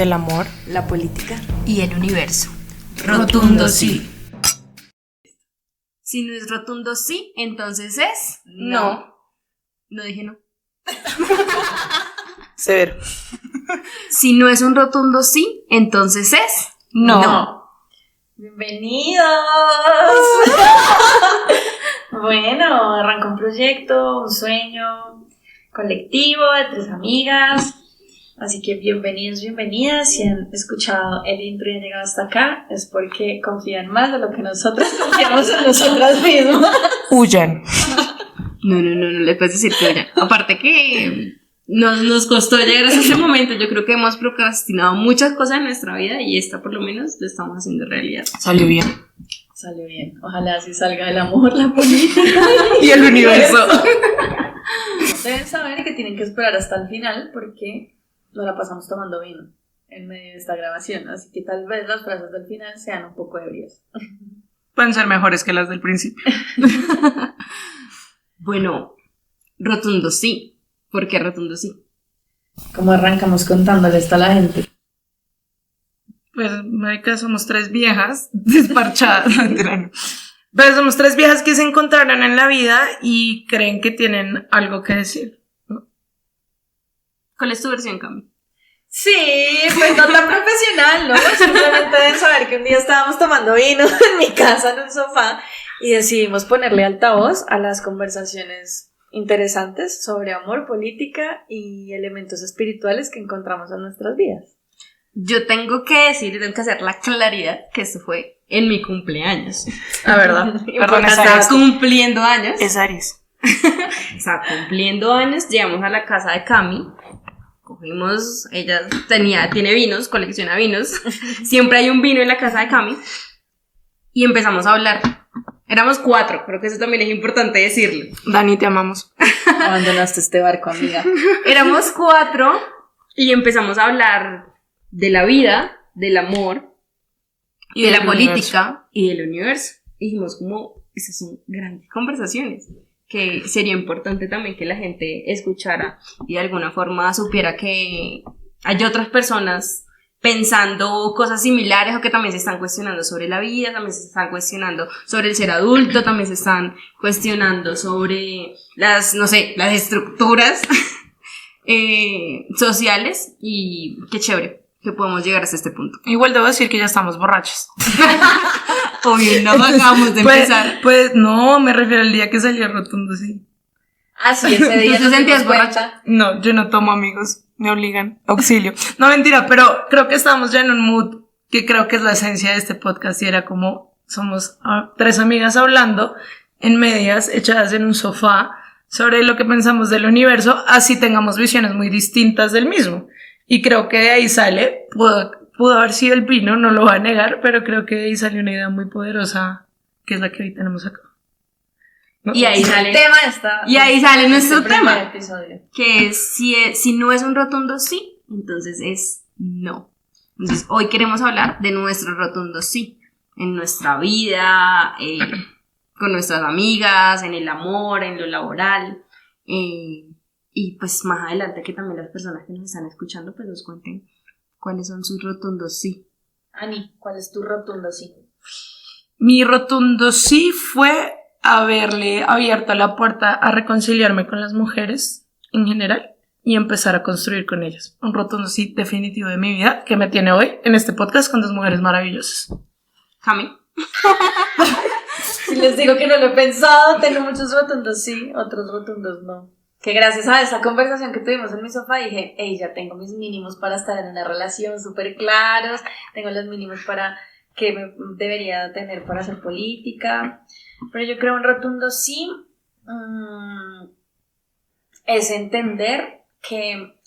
del amor, la política y el universo. Rotundo sí. Si no es rotundo sí, entonces es No. No dije no. Severo. Si no es un rotundo sí, entonces es No. ¡Bienvenidos! Bueno, arranca un proyecto, un sueño colectivo de 3 amigas. Así que bienvenidos, bienvenidas. Si han escuchado el intro y han llegado hasta acá, es porque confían más de lo que nosotros confiamos en nosotras mismas. Huyan. No le puedes decir que huyan. Aparte que nos costó llegar a ese momento. Yo creo que hemos procrastinado muchas cosas en nuestra vida y esta por lo menos lo estamos haciendo realidad. Salió bien. Salió bien. Ojalá así salga el amor, la política Y el universo. Deben saber que tienen que esperar hasta el final porque nos la pasamos tomando vino en medio de esta grabación. Así que tal vez las frases del final sean un poco ebrias. Pueden ser mejores que las del principio. Bueno, rotundo sí. ¿Por qué rotundo sí? ¿Cómo arrancamos contándole esto a la gente? Pues, marica, somos 3 viejas desparchadas. No, mentira, no. Pero somos 3 viejas que se encontraron en la vida y creen que tienen algo que decir, ¿no? ¿Cuál es tu versión, Cami? Sí, pues no tan profesional, ¿no? Simplemente deben saber que un día estábamos tomando vino en mi casa en un sofá y decidimos ponerle altavoz a las conversaciones interesantes sobre amor, política y elementos espirituales que encontramos en nuestras vidas. Yo tengo que decir, tengo que hacer la claridad que esto fue en mi cumpleaños. La verdad. Perdón, Estaba cumpliendo años. Es Aries. Estaba cumpliendo años, llegamos a la casa de Cami. Cogimos, ella tiene vinos, colecciona vinos. Siempre hay un vino en la casa de Cami. Y empezamos a hablar. Éramos 4, creo que eso también es importante decirlo. Dani, te amamos. Abandonaste este barco, amiga. Éramos 4 y empezamos a hablar de la vida, del amor, y de la política y del universo. Y dijimos como, esas son grandes conversaciones, que sería importante también que la gente escuchara y de alguna forma supiera que hay otras personas pensando cosas similares o que también se están cuestionando sobre la vida, también se están cuestionando sobre el ser adulto, también se están cuestionando sobre las estructuras sociales y qué chévere que podemos llegar hasta este punto. Igual debo decir que ya estamos borrachos. Obvio, no acabamos de empezar. Pues no, me refiero al día que salió Rotundo, sí. Ah, sí, ese día ¿Tú te sentías borracha? No, yo no tomo, amigos, me obligan, auxilio. No, mentira, pero creo que estábamos ya en un mood que creo que es la esencia de este podcast y era como somos 3 amigas hablando en medias, echadas en un sofá sobre lo que pensamos del universo, así tengamos visiones muy distintas del mismo. Y creo que de ahí sale, pudo haber sido el vino, no lo voy a negar, pero creo que de ahí sale una idea muy poderosa, que es la que hoy tenemos acá. ¿No? Y ahí sale, nuestro tema, episodio. que es si no es un rotundo sí, entonces es no. Entonces hoy queremos hablar de nuestro rotundo sí, en nuestra vida, con nuestras amigas, en el amor, en lo laboral, y pues más adelante que también las personas que nos están escuchando pues nos cuenten cuáles son sus rotundos sí. Ani, ¿cuál es tu rotundo sí? Mi rotundo sí fue haberle abierto la puerta a reconciliarme con las mujeres en general y empezar a construir con ellas. Un rotundo sí definitivo de mi vida que me tiene hoy en este podcast con 2 mujeres maravillosas. Cami. Si les digo que no lo he pensado, tengo muchos rotundos sí, otros rotundos no. Que gracias a esa conversación que tuvimos en mi sofá dije, hey, ya tengo mis mínimos para estar en una relación súper claros, tengo los mínimos para que me debería tener para hacer política, pero yo creo un rotundo sí es entender que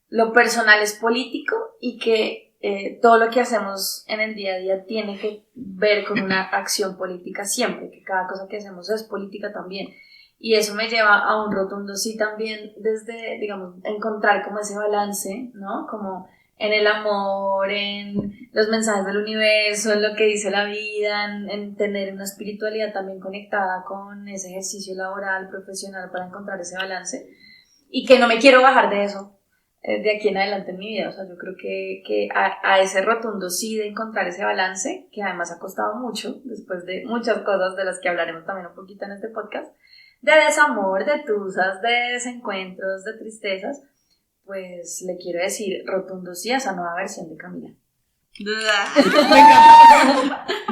lo personal es político y que todo lo que hacemos en el día a día tiene que ver con una acción política siempre, que cada cosa que hacemos es política también. Y eso me lleva a un rotundo sí también desde, digamos, encontrar como ese balance, ¿no? Como en el amor, en los mensajes del universo, en lo que dice la vida, en tener una espiritualidad también conectada con ese ejercicio laboral, profesional para encontrar ese balance. Y que no me quiero bajar de eso. de aquí en adelante en mi vida. O sea, yo creo que a ese rotundo sí de encontrar ese balance, que además ha costado mucho, después de muchas cosas de las que hablaremos también un poquito en este podcast, de desamor, de tusas, de desencuentros, de tristezas, pues le quiero decir rotundo sí a esa nueva versión de Camila.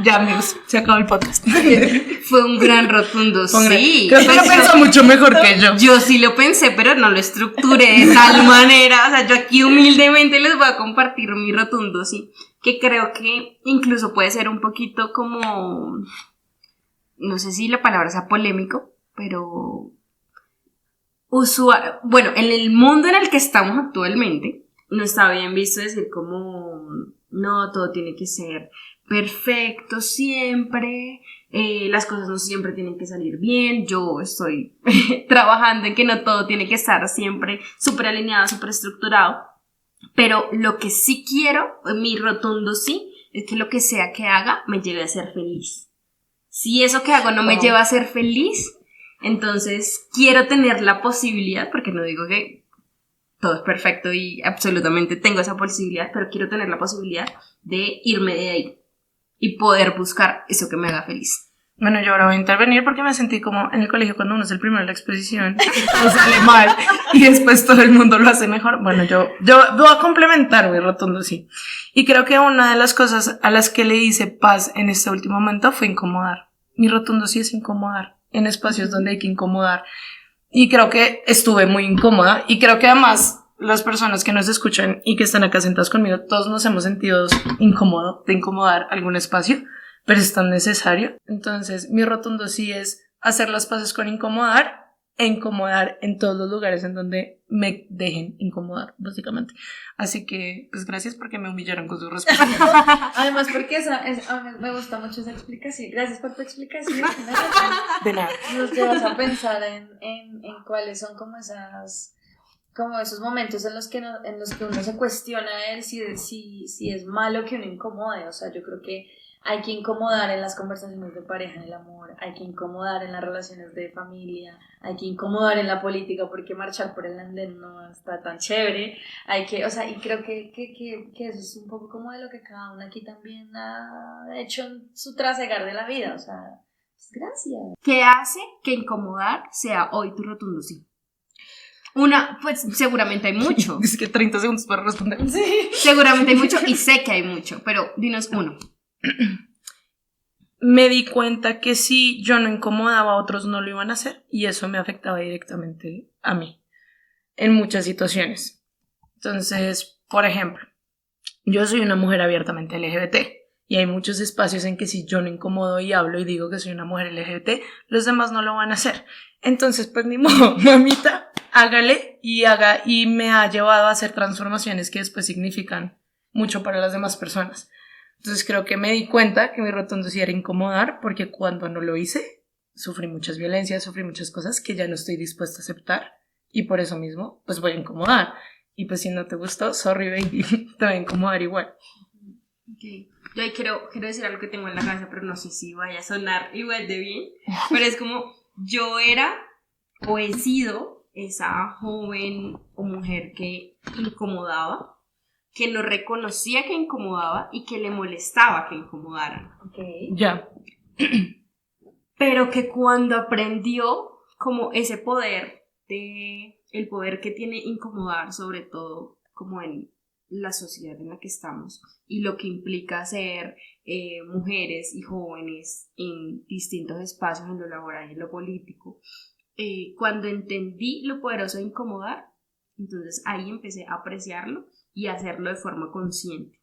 Ya, amigos, se acabó el podcast. Fue un gran rotundo sí. Creo que lo pensó mucho mejor que yo. Yo sí lo pensé, pero no lo estructuré de tal manera. O sea, yo aquí humildemente les voy a compartir mi rotundo sí, que creo que incluso puede ser un poquito como, no sé si la palabra sea polémico, pero bueno, en el mundo en el que estamos actualmente, no está bien visto decir como, no, todo tiene que ser perfecto siempre, las cosas no siempre tienen que salir bien. Yo estoy trabajando en que no todo tiene que estar siempre súper alineado, súper estructurado, pero lo que sí quiero, mi rotundo sí, es que lo que sea que haga me lleve a ser feliz. Si eso que hago no me lleva a ser feliz, entonces quiero tener la posibilidad, porque no digo que todo es perfecto y absolutamente tengo esa posibilidad, pero quiero tener la posibilidad de irme de ahí y poder buscar eso que me haga feliz. Bueno, yo ahora voy a intervenir porque me sentí como en el colegio cuando uno es el primero en la exposición, todo sale mal y después todo el mundo lo hace mejor. Bueno, yo voy a complementar mi rotundo sí. Y creo que una de las cosas a las que le hice paz en este último momento fue incomodar. Mi rotundo sí es incomodar en espacios donde hay que incomodar. Y creo que estuve muy incómoda y creo que además las personas que nos escuchan y que están acá sentados conmigo, todos nos hemos sentido incómodos de incomodar algún espacio, pero es tan necesario. Entonces mi rotundo sí es hacer las paces con incomodar e incomodar en todos los lugares en donde me dejen incomodar, básicamente. Así que, pues gracias porque me humillaron con su respuesta. Además, porque me gusta mucho esa explicación. Gracias por tu explicación. De nada. Nos llevas a pensar en cuáles son como esos momentos en los que uno se cuestiona si es malo que uno incomode. O sea, yo creo que hay que incomodar en las conversaciones de pareja, en el amor, hay que incomodar en las relaciones de familia, hay que incomodar en la política porque marchar por el andén no está tan chévere, y creo que eso es un poco como de lo que cada uno aquí también ha hecho en su trasegar de la vida, o sea, pues gracias. ¿Qué hace que incomodar sea hoy tu rotundo sí? Pues seguramente hay mucho. Dice que 30 segundos para responder. Sí. Seguramente hay mucho y sé que hay mucho, pero dinos uno. Me di cuenta que si yo no incomodaba a otros no lo iban a hacer y eso me afectaba directamente a mí en muchas situaciones. Entonces, por ejemplo, yo soy una mujer abiertamente LGBT y hay muchos espacios en que si yo no incomodo y hablo y digo que soy una mujer LGBT, los demás no lo van a hacer. Entonces, pues ni modo, mamita, hágale y haga, y me ha llevado a hacer transformaciones que después significan mucho para las demás personas. Entonces creo que me di cuenta que mi rotundo sí era incomodar, porque cuando no lo hice, sufrí muchas violencias, sufrí muchas cosas que ya no estoy dispuesta a aceptar y por eso mismo, pues voy a incomodar. Y pues si no te gustó, sorry baby, te voy a incomodar igual. Okay. Yo ahí quiero decir algo que tengo en la cabeza, pero no sé si vaya a sonar igual de bien, pero es como yo era o he sido esa joven o mujer que incomodaba, que no reconocía que incomodaba y que le molestaba que incomodaran. Okay. Ya. Pero que cuando aprendió como ese poder el poder que tiene incomodar, sobre todo como en la sociedad en la que estamos y lo que implica ser mujeres y jóvenes en distintos espacios, en lo laboral y en lo político, cuando entendí lo poderoso de incomodar, entonces ahí empecé a apreciarlo y hacerlo de forma consciente.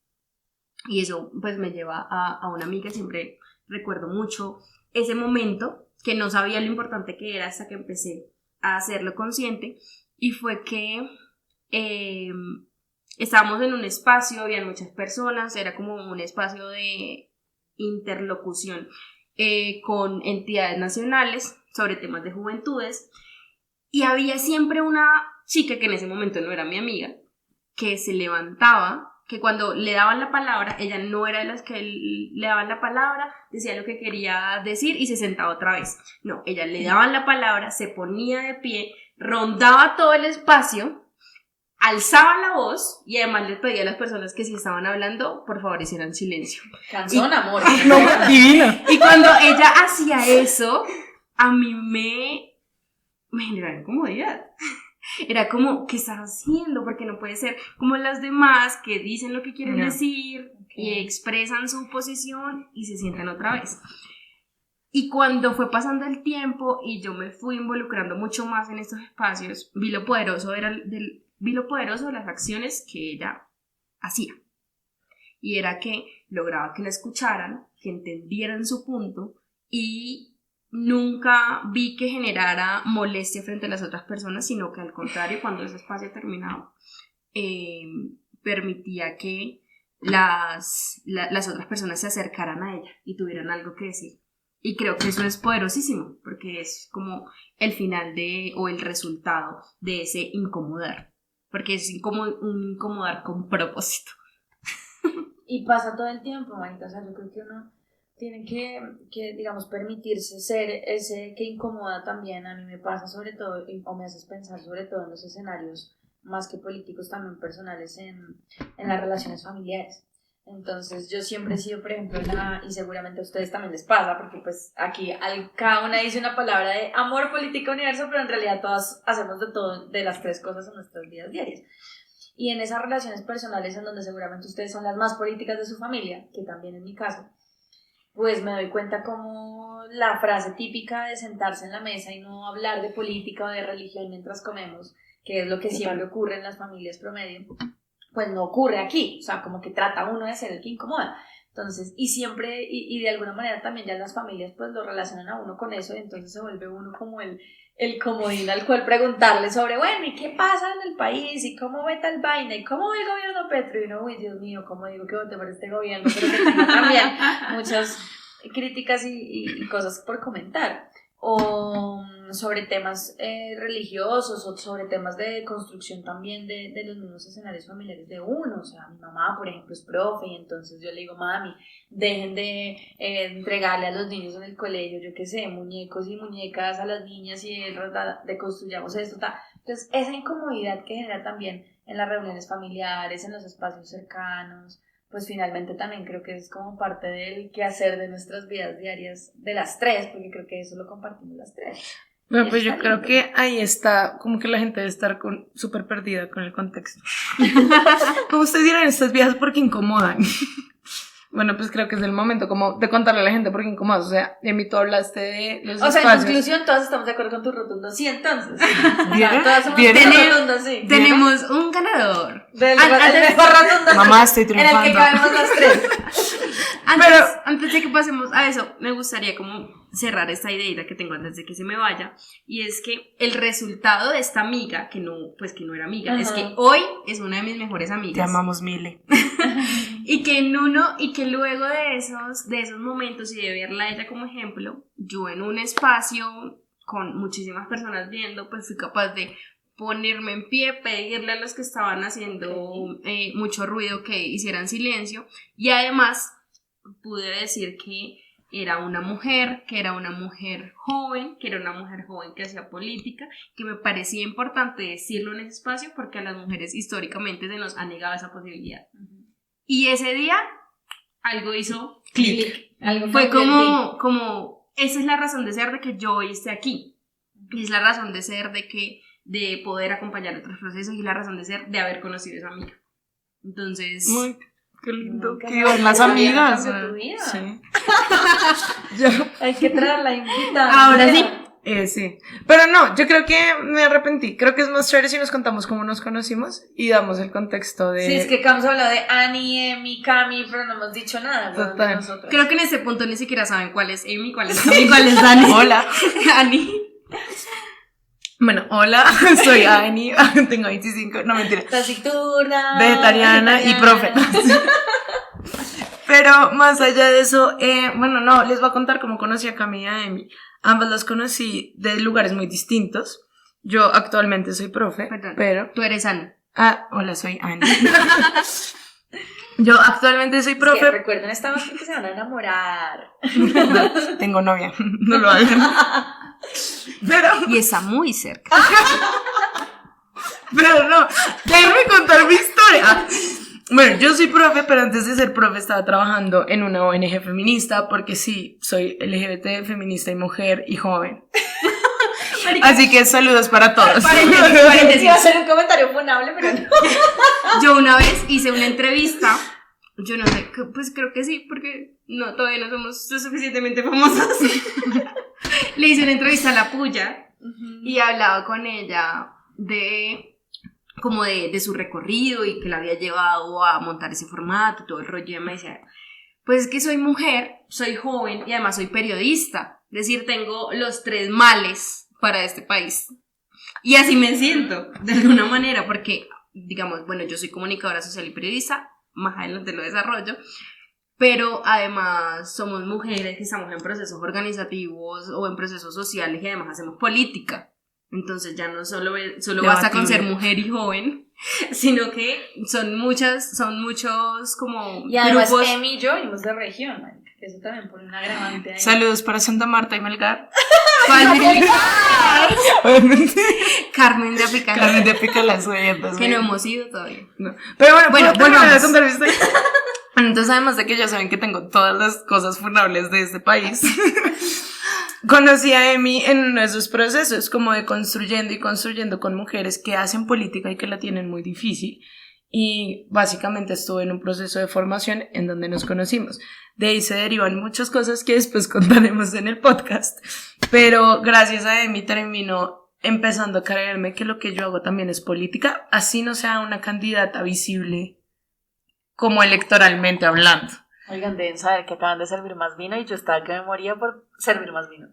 Y eso pues me lleva a una amiga, siempre recuerdo mucho ese momento, que no sabía lo importante que era hasta que empecé a hacerlo consciente, y fue que estábamos en un espacio, había muchas personas, era como un espacio de interlocución con entidades nacionales sobre temas de juventudes, y había siempre una chica que en ese momento no era mi amiga, que se levantaba, que cuando le daban la palabra, ella no era de las que le daban la palabra, decía lo que quería decir y se sentaba otra vez. No, ella le daban la palabra, se ponía de pie, rondaba todo el espacio, alzaba la voz y además les pedía a las personas que si estaban hablando, por favor hicieran silencio. Canción, amor. No, divina. Y cuando ella hacía eso, a mí me generaba incomodidad. Era como, ¿qué estás haciendo? Porque no puede ser como las demás que dicen lo que quieren decir y expresan su posición y se sientan otra vez. Y cuando fue pasando el tiempo y yo me fui involucrando mucho más en estos espacios, vi lo poderoso de las acciones que ella hacía. Y era que lograba que la escucharan, que entendieran su punto y nunca vi que generara molestia frente a las otras personas, sino que al contrario, cuando ese espacio terminaba, permitía que las otras personas se acercaran a ella y tuvieran algo que decir. Y creo que eso es poderosísimo, porque es como el final o el resultado de ese incomodar, porque es como un incomodar con propósito. Y pasa todo el tiempo, manita, o sea, yo creo que uno tiene que, digamos, permitirse ser ese que incomoda también. A mí me pasa sobre todo, o me haces pensar sobre todo en los escenarios más que políticos, también personales en las relaciones familiares. Entonces yo siempre he sido, por ejemplo, y seguramente a ustedes también les pasa, porque pues aquí cada una dice una palabra de amor, política, universo, pero en realidad todas hacemos de todo, de las tres cosas en nuestras vidas diarias. Y en esas relaciones personales en donde seguramente ustedes son las más políticas de su familia, que también en mi caso, pues me doy cuenta como la frase típica de sentarse en la mesa y no hablar de política o de religión mientras comemos, que es lo que siempre ocurre en las familias promedio, pues no ocurre aquí, o sea, como que trata uno de ser el que incomoda. Entonces, y siempre, y de alguna manera también ya las familias pues lo relacionan a uno con eso, y entonces se vuelve uno como el comodín al cual preguntarle sobre, bueno, ¿y qué pasa en el país? ¿Y cómo ve tal vaina? ¿Y cómo ve el gobierno Petro? Y uno, uy, Dios mío, ¿cómo digo que vote por este gobierno? Pero que tengo también muchas críticas y cosas por comentar. O sobre temas religiosos, o sobre temas de construcción también de los mismos escenarios familiares de uno. O sea, mi mamá, por ejemplo, es profe, y entonces yo le digo, mami, dejen de entregarle a los niños en el colegio, yo qué sé, muñecos y muñecas a las niñas y de construyamos esto, tal. Entonces, esa incomodidad que genera también en las reuniones familiares, en los espacios cercanos, pues finalmente también creo que es como parte del quehacer de nuestras vidas diarias, de las tres, porque creo que eso lo compartimos las tres. Bueno, pues yo creo que ahí está, como que la gente debe estar súper perdida con el contexto. Como ustedes dirán, estas viejas porque incomodan. Bueno, pues creo que es el momento como de contarle a la gente por qué incomodas. O sea, de mí tú hablaste de los espacios. O sea, en conclusión, todas estamos de acuerdo con tu rotundo sí, entonces. ¿Vieron? Todas somos rotundo sí. Tenemos un ganador. El mejor rotundo sí. Mamá, estoy triunfando. En el que cabemos las tres. Antes de que pasemos a eso, me gustaría como cerrar esta idea que tengo antes de que se me vaya, y es que el resultado de esta amiga, que no era amiga, es que hoy es una de mis mejores amigas. Te amamos, Mile. y que luego de esos momentos y de verla a ella como ejemplo, yo en un espacio con muchísimas personas viendo, pues fui capaz de ponerme en pie, pedirle a los que estaban haciendo mucho ruido que hicieran silencio, y además pude decir que era una mujer joven, que hacía política, que me parecía importante decirlo en ese espacio porque a las mujeres históricamente se nos ha negado esa posibilidad. Y ese día algo hizo clic. Fue como esa es la razón de ser de que yo hoy esté aquí. Y es la razón de ser de poder acompañar otros procesos, y la razón de ser de haber conocido a esa amiga. Entonces... Qué lindo, que iban las amigas. Sí. Yo. Hay que traerla invitada. Ahora sí. Sí. Pero no, yo creo que me arrepentí. Creo que es más chévere si nos contamos cómo nos conocimos y damos el contexto de... Sí, es que hemos hablado de Annie, Emi, Cami, pero no hemos dicho nada de nosotros. Creo que en ese punto ni siquiera saben cuál es Emi, cuál es Cami, cuál es Dani. Hola. Annie. Bueno, hola, soy Annie, tengo 25, no mentira. Taciturna, vegetariana y profe. Pero más allá de eso, bueno, no, les voy a contar cómo conocí a Cami y a Emi. Ambas las conocí de lugares muy distintos. Yo actualmente soy profe, pero... Tú eres Annie. Ah, hola, soy Annie. Yo actualmente soy profe. Es que recuerden esta vez porque se van a enamorar. No, tengo novia, no lo hagan. Pero... Y está muy cerca. Pero no, déjame contar mi historia. Bueno, yo soy profe, pero antes de ser profe estaba trabajando en una ONG feminista, porque sí, soy LGBT, feminista y mujer y joven. Así que saludos para todos. Paréntesis. Iba a hacer un comentario funable, pero no. Yo una vez hice una entrevista, yo no sé, pues creo que sí, porque no, todavía no somos lo suficientemente famosas. Le hice una entrevista a la Puya y hablaba con ella como de su recorrido y que la había llevado a montar ese formato y todo el rollo. Y me decía, pues es que soy mujer, soy joven y además soy periodista. Es decir, tengo los 3 males para este país. Y así me siento, de alguna manera, porque, digamos, bueno, yo soy comunicadora social y periodista, más adelante lo desarrollo, pero además somos mujeres que estamos en procesos organizativos o en procesos sociales y además hacemos política. Entonces ya no solo basta con ser mujer y joven, sino que son muchos como y además grupos. Emi y yo venimos de región, man. Eso también pone una agravante ahí. Saludos para Santa Marta y Melgar. Carmen de Apicalá. Carmen de Apicalá, entonces. Que no hemos ido todavía. No. Pero bueno, volvamos a contar mi historia. Entonces, además de que ya saben que tengo todas las cosas funables de este país, conocí a Emi en uno de esos procesos, como de construyendo con mujeres que hacen política y que la tienen muy difícil. Y básicamente estuve en un proceso de formación en donde nos conocimos. De ahí se derivan muchas cosas que después contaremos en el podcast. Pero gracias a Emi terminó empezando a creerme que lo que yo hago también es política, así no sea una candidata visible como electoralmente hablando. Oigan, deben saber que acaban de servir más vino y yo estaba que me moría por servir más vino.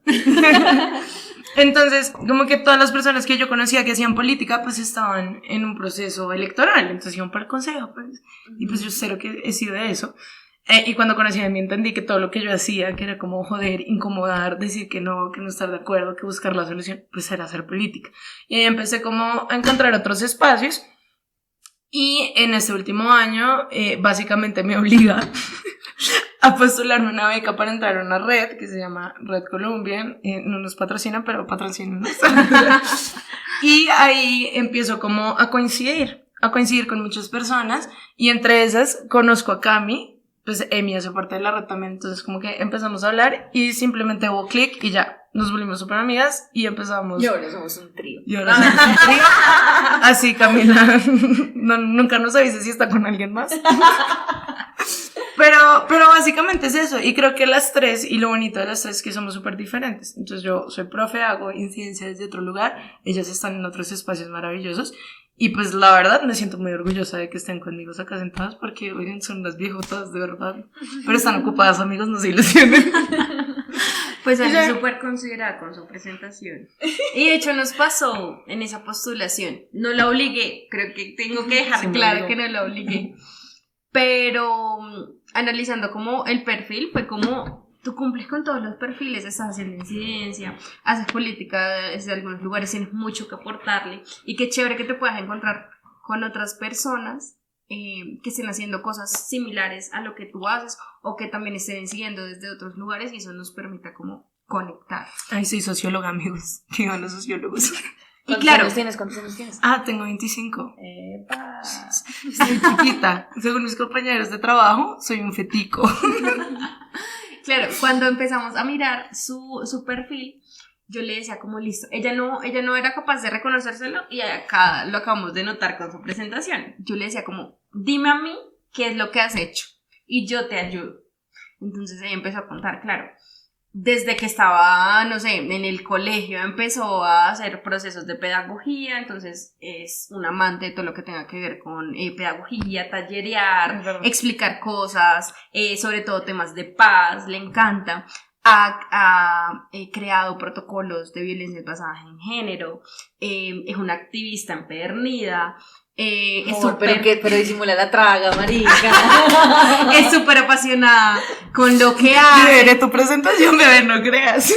Entonces, como que todas las personas que yo conocía que hacían política, pues estaban en un proceso electoral, entonces iban para el consejo, pues, y pues yo cero que he sido de eso. Y cuando conocí a mí entendí que todo lo que yo hacía, que era como joder, incomodar, decir que no estar de acuerdo, que buscar la solución, pues era hacer política. Y ahí empecé como a encontrar otros espacios. Y en este último año, básicamente me obliga a postularme una beca para entrar a una red que se llama Red Colombian. No nos patrocina, pero patrocínanos. Y ahí empiezo como a coincidir con muchas personas. Y entre esas conozco a Cami, pues Emi hace parte de la red también. Entonces como que empezamos a hablar y simplemente hubo clic y ya. Nos volvimos súper amigas y empezamos. Y ahora somos un trío. Así, Camila. Nunca nos avise si está con alguien más. Pero básicamente es eso. Y creo que las tres, y lo bonito de las tres es que somos súper diferentes. Entonces yo soy profe, hago incidencia desde otro lugar. Ellas están en otros espacios maravillosos. Y pues la verdad me siento muy orgullosa de que estén conmigo acá sentadas porque, oigan, son unas viejotas de verdad. Pero están ocupadas, amigos, no se ilusionen. Pues es súper considerada con su presentación. Y de hecho nos pasó en esa postulación. No la obligué, creo que tengo que dejar claro que no la obligué. Pero analizando como el perfil, fue como tú cumples con todos los perfiles, estás haciendo incidencia, haces política desde algunos lugares, tienes mucho que aportarle. Y qué chévere que te puedas encontrar con otras personas que estén haciendo cosas similares a lo que tú haces o que también estén siguiendo desde otros lugares y eso nos permita como conectar. Ay, soy socióloga, amigos. Vivan los sociólogos. Y claro. ¿Cuántos años tienes? Ah, tengo 25. Epa. Soy chiquita. Según mis compañeros de trabajo, soy un fetico. Claro, cuando empezamos a mirar su perfil, yo le decía como listo, ella no era capaz de reconocérselo y acá lo acabamos de notar con su presentación. Yo le decía como, dime a mí qué es lo que has hecho y yo te ayudo. Entonces ella empezó a contar, claro, desde que estaba, no sé, en el colegio empezó a hacer procesos de pedagogía, entonces es un amante de todo lo que tenga que ver con pedagogía, tallerear, explicar cosas, sobre todo temas de paz, le encanta. Ha creado protocolos de violencia basada en género, es una activista empedernida, pero disimula la traga, marica. Es súper apasionada con lo que hace. Veré tu presentación, bebé, no creas.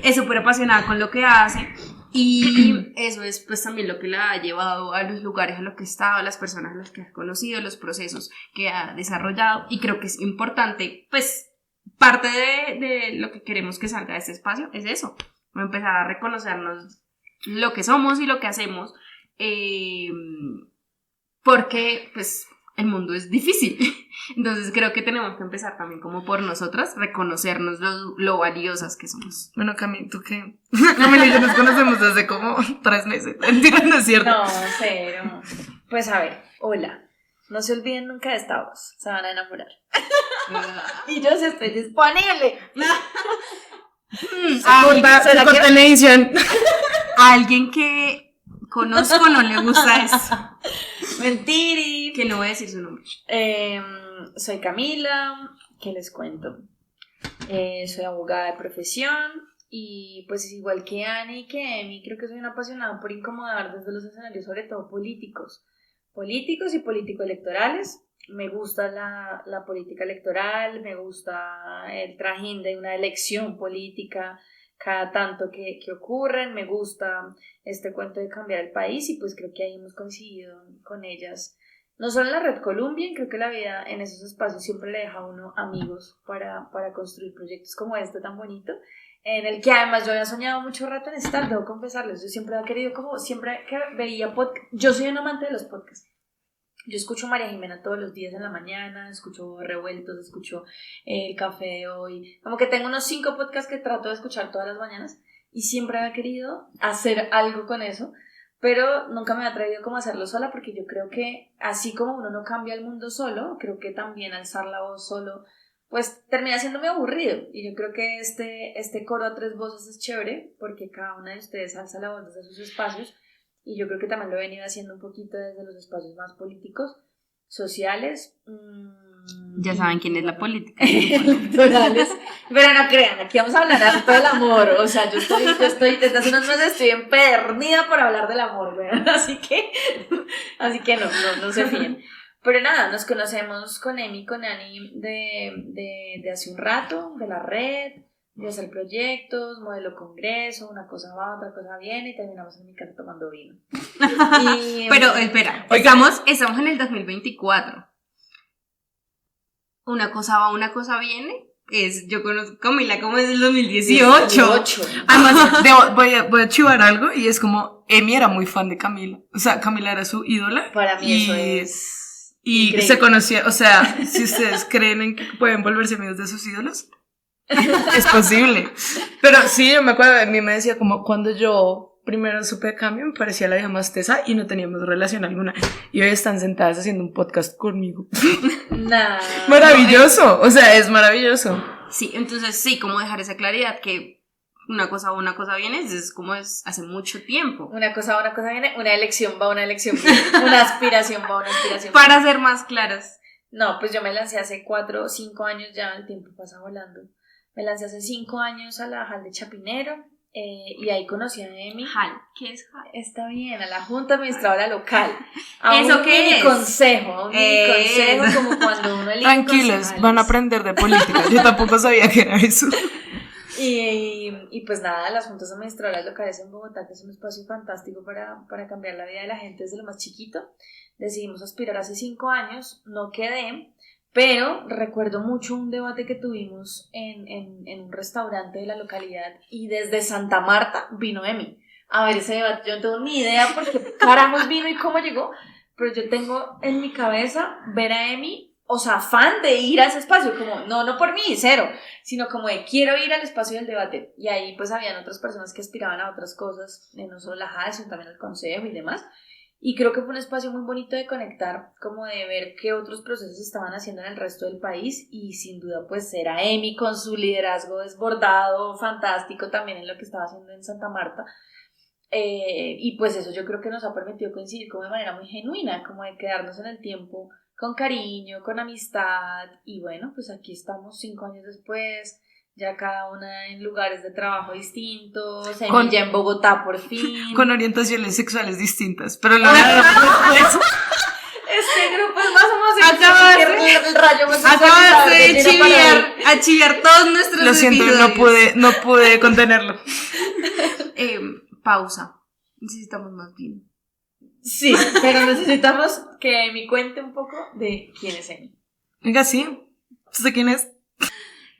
Es súper apasionada con lo que hace y eso es pues también lo que la ha llevado a los lugares a los que ha estado, a las personas a las que ha conocido, los procesos que ha desarrollado y creo que es importante pues parte de lo que queremos que salga de este espacio es eso, empezar a reconocernos lo que somos y lo que hacemos porque pues el mundo es difícil. Entonces creo que tenemos que empezar también como por nosotras, reconocernos lo valiosas que somos. Bueno, Cami, ¿tú qué? Camila y yo nos conocemos desde como 3 meses. Mentira, no es cierto. No, cero. Pues a ver, hola. No se olviden nunca de esta voz. Se van a enamorar. Y yo sí estoy disponible. Corta en edición. A alguien que conozco no le gusta eso. Mentiri. Que no voy a decir su nombre. Soy Camila. ¿Qué les cuento? Soy abogada de profesión. Y pues igual que Ani y que Emi, creo que soy una apasionada por incomodar desde los escenarios, sobre todo políticos y político-electorales. Me gusta la política electoral, me gusta el trajín de una elección política cada tanto que ocurren, me gusta este cuento de cambiar el país y pues creo que ahí hemos coincidido con ellas. No solo en la Red Columbia, creo que la vida en esos espacios siempre le deja a uno amigos para construir proyectos como este tan bonito, en el que además yo había soñado mucho rato en estar, debo confesarles, yo siempre había querido, como siempre que veía podcast, yo soy un amante de los podcasts. Yo escucho a María Jimena todos los días en la mañana, escucho Revueltos, escucho El Café de Hoy, como que tengo unos 5 podcasts que trato de escuchar todas las mañanas y siempre había querido hacer algo con eso, pero nunca me había atrevido como a hacerlo sola porque yo creo que así como uno no cambia el mundo solo, creo que también alzar la voz solo pues termina siendo muy aburrido y yo creo que este coro a 3 voces es chévere porque cada una de ustedes alza la voz desde sus espacios. Y yo creo que también lo he venido haciendo un poquito desde los espacios más políticos, sociales. Ya saben quién es la política. Electorales. Pero no crean, aquí vamos a hablar harto del amor. O sea, yo estoy desde hace unos meses estoy empedernida por hablar del amor, ¿verdad? Así que no se fíen. Pero nada, nos conocemos con Emi y con Ani de hace un rato, de la red, de hacer proyectos, modelo congreso, una cosa va, otra cosa viene y terminamos en mi casa tomando vino. Pero espera, estamos en el 2024. Una cosa va, una cosa viene. Yo conozco a Camila como desde el 2018. Además, voy a chivar algo y es como, Emi era muy fan de Camila. O sea, Camila era su ídola. Para mí eso es y increíble. Se conocía, o sea, si ustedes creen en que pueden volverse amigos de sus ídolos, es posible. Pero sí, yo me acuerdo, a mí me decía como cuando yo primero supe de Cami, me parecía la vieja más tesa y no teníamos relación alguna. Y hoy están sentadas haciendo un podcast conmigo. Nah. Maravilloso, o sea, es maravilloso. Sí, entonces sí, como dejar esa claridad que una cosa va, una cosa viene, es como es hace mucho tiempo. Una cosa va, una cosa viene, una elección va, una elección viene, una aspiración va, una aspiración Para viene. ser más claras. No, pues yo me lancé hace 4 o 5 años ya, el tiempo pasa volando. Me lancé hace 5 años a la JAL de Chapinero y ahí conocí a Emi. JAL, ¿qué es JAL? Está bien, a la Junta Administradora Local. ¿Eso qué es? Consejo, un mini consejo como cuando uno elige Tranquilos, concejales. van a aprender de política. Yo tampoco sabía que era eso. Y pues nada, las juntas administradoras locales en Bogotá, que es un espacio fantástico para cambiar la vida de la gente desde lo más chiquito, decidimos aspirar hace 5 años, no quedé, pero recuerdo mucho un debate que tuvimos en un restaurante de la localidad y desde Santa Marta vino Emi a ver ese debate. Yo no tengo ni idea por qué carajos vino y cómo llegó, pero yo tengo en mi cabeza ver a Emi, o sea, fan de ir a ese espacio, como, no por mí, cero, sino como de quiero ir al espacio del debate. Y ahí pues habían otras personas que aspiraban a otras cosas, no solo la JAL, sino también el consejo y demás. Y creo que fue un espacio muy bonito de conectar, como de ver qué otros procesos estaban haciendo en el resto del país y sin duda pues era Emi con su liderazgo desbordado, fantástico también en lo que estaba haciendo en Santa Marta. Y pues eso yo creo que nos ha permitido coincidir como de manera muy genuina, como de quedarnos en el tiempo con cariño, con amistad y bueno, pues aquí estamos 5 años después, ya cada una en lugares de trabajo distintos, ya en Bogotá por fin. Con orientaciones sexuales distintas, pero lo Este grupo es más homosexual. Acabas de chiviar todos nuestros Lo siento, no pude contenerlo. Pausa. Necesitamos más vino. Sí, pero necesitamos que Emi cuente un poco de quién es Emi. Venga, sí. ¿Usted quién es?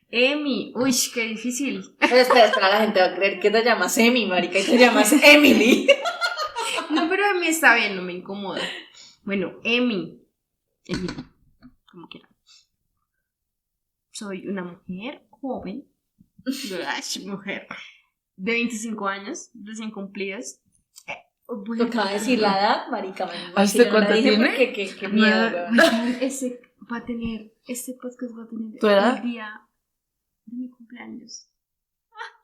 Emi, uy, qué difícil. Pero espera, la gente va a creer que te llamas Emi, marica, y te llamas Emily. No, pero mí está bien, no me incomoda. Bueno, Emi, como quiera. Soy una mujer joven, mujer, de 25 años, recién cumplidos. Tocaba decir la edad, marica. ¿Hasta cuánto tiene? Qué miedo, Este podcast va a tener ¿Tu edad? el día de mi cumpleaños.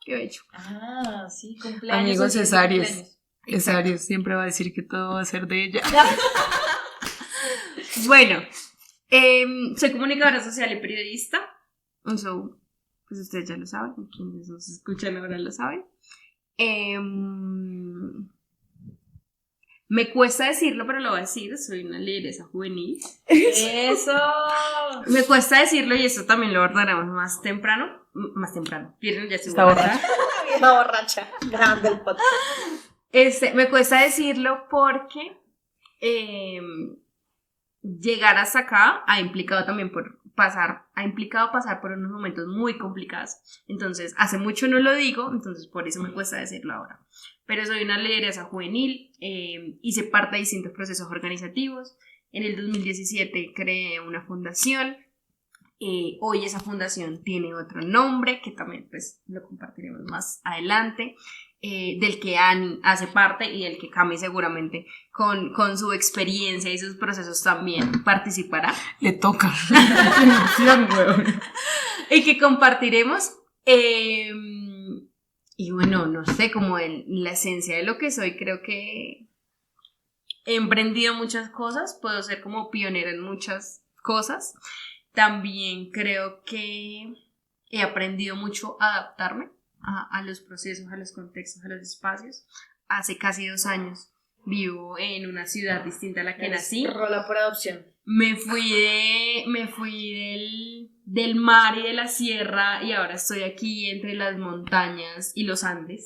Qué bello. Ah, sí, cumpleaños. Amigos, es Aries. Cumpleaños. Es Aries, siempre va a decir que todo va a ser de ella. Bueno, soy comunicadora social y periodista. Eso, pues ustedes ya lo saben, quienes nos escuchan ahora lo saben. Me cuesta decirlo, pero lo voy a decir, soy una lideresa juvenil. Eso. Me cuesta decirlo y eso también lo abordaremos más temprano. ¿Vieron? Ya estoy Está borracha. Vieja borracha, grabando el podcast. Me cuesta decirlo porque llegar hasta acá ha implicado también pasar por unos momentos muy complicados. Entonces, hace mucho no lo digo, entonces por eso me cuesta decirlo ahora. Pero soy una lideresa juvenil, hice parte de distintos procesos organizativos. En el 2017 creé una fundación. Hoy esa fundación tiene otro nombre, que también pues lo compartiremos más adelante, del que Ani hace parte y del que Cami seguramente con su experiencia y sus procesos también participará. Le toca. Y que compartiremos. Y bueno, no sé, como la esencia de lo que soy, creo que he emprendido muchas cosas, puedo ser como pionera en muchas cosas. También creo que he aprendido mucho a adaptarme a los procesos, a los contextos, a los espacios. Hace casi 2 años vivo en una ciudad distinta a la que nací. Rola por adopción. Me fui del mar y de la sierra y ahora estoy aquí entre las montañas y los Andes.